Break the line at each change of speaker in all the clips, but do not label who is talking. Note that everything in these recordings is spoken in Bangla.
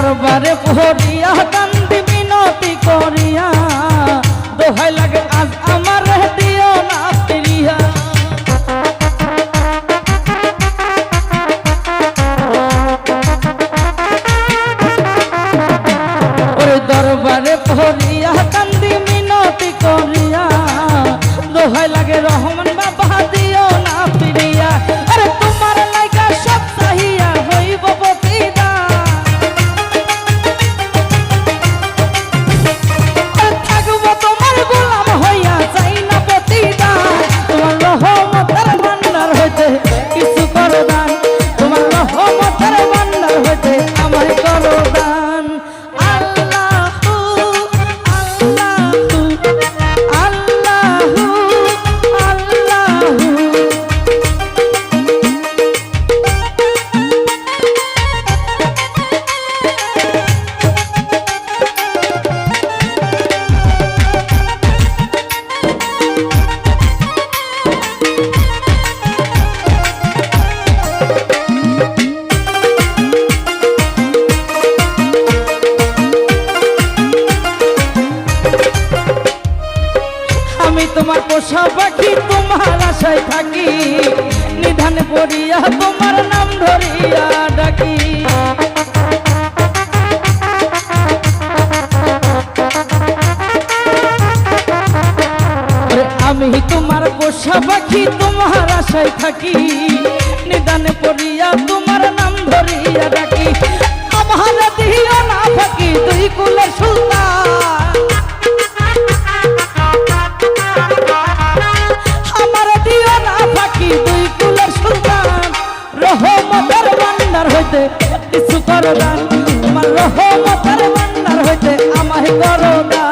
দরবারে পড়িয়া কান্দি মিনতি করিয়া দোহাই লাগে আজ আমার দিও না ফিরিয়া ওরে দরবারে পড়িয়া কান্দি মিনতি করিয়া দোহাই লাগে রহমান বাবা দিও না ফিরিয়া আরে তোমার লাইগা সব চাহিয়া হইব বতিদা থাকবো তোমার গোলাম হইয়া চাই না বতিদা তোমার রহমতের ভান্ডার হইতে কিছু করো দান তোমার রহমতের ভান্ডার হইতে আমায় করো দান আল্লাহু আল্লাহু আল্লাহু আল্লাহু আমি তোমার পোষা পাখি তোমার আশায় থাকি নিধানে পড়িয়া তোমার নাম ধরিয়া ডাকি আমি তোমার পোষা পাখি তোমার আশায় থাকি নিধানে পড়িয়া তোমার নাম ধরিয়া ডাকি আমার দিও না ফাঁকি তুই কুলের সুলতান রহমতের ভান্ডার হইতে কিছু করো দান তোমার রহমতের ভান্ডার হইতে আমায় করো দান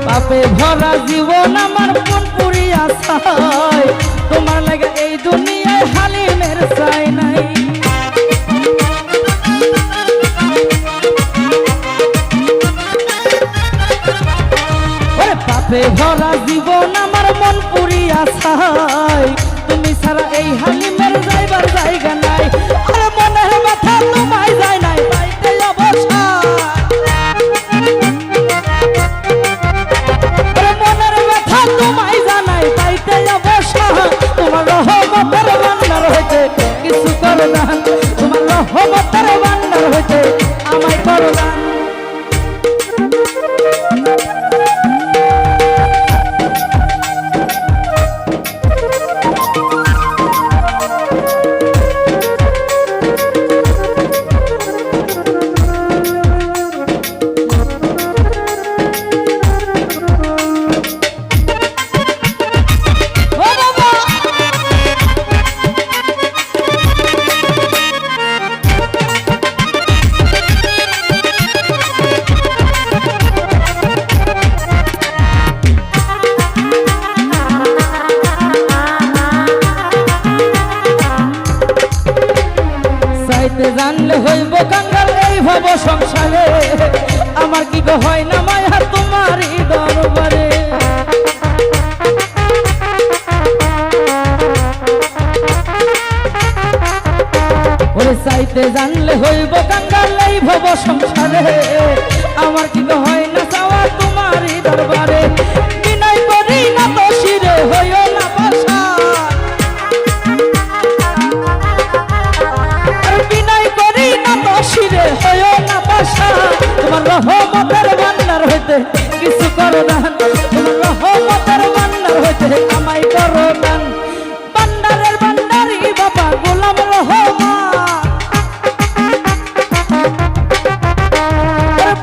পাপে ভরা জীবন আমার মন পুরিয়া চাই তোমার লাগে এই দুনিয়ায় হালিমের চাই নাই পাপে ভরা জীবন আমার মন পুরিয়া চাই তুমি ছাড়া এই হালিমের যাইবার জায়গা নাই আর মনের মাথা তোমায় যায় নাই পাইতে অবসা তোমায় জানাই পাইতে অবসা তোমার রহমতের ভান্ডার হইতে কিছু করো দান তোমার রহমতের ভান্ডার হইতে আমায় করো দান জানলে হইব কাঙ্গাল এই ভব সংসারে আমার কি গো হয় না মায়া তোমারই দরবারে ওরে চাইতে জানলে হইব কাঙ্গাল এই ভব সংসারে আমার কি গো হয় না চাওয়া তোমারই দরবারে বিনয় করি না তো শিরে হইও না পাশা শিরে হইও না পাশা তোমার রহমতের ভান্ডার হইতে কিছু করো দান তোমার রহমতের ভান্ডার হইতে আমায় করো দান ভান্ডারের ভান্ডারি বাবা গোলাম রহমান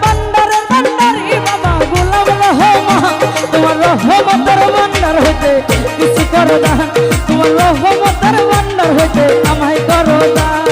ভান্ডারের ভান্ডারি বাবা গোলাম রহমান তোমার রহমতের ভান্ডার হইতে কিছু করো দান তোমার রহমতের ভান্ডার হইতে আমায় করো দান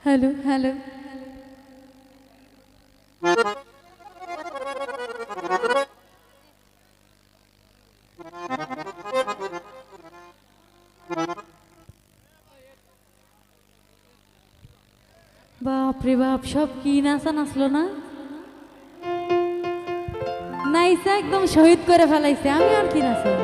হ্যালো হ্যালো বাপ রে বাপ, সব কি নাচা নাচলো না, নাইসা একদম শহীদ করে ফেলাইছে। আমি আর কি নাচা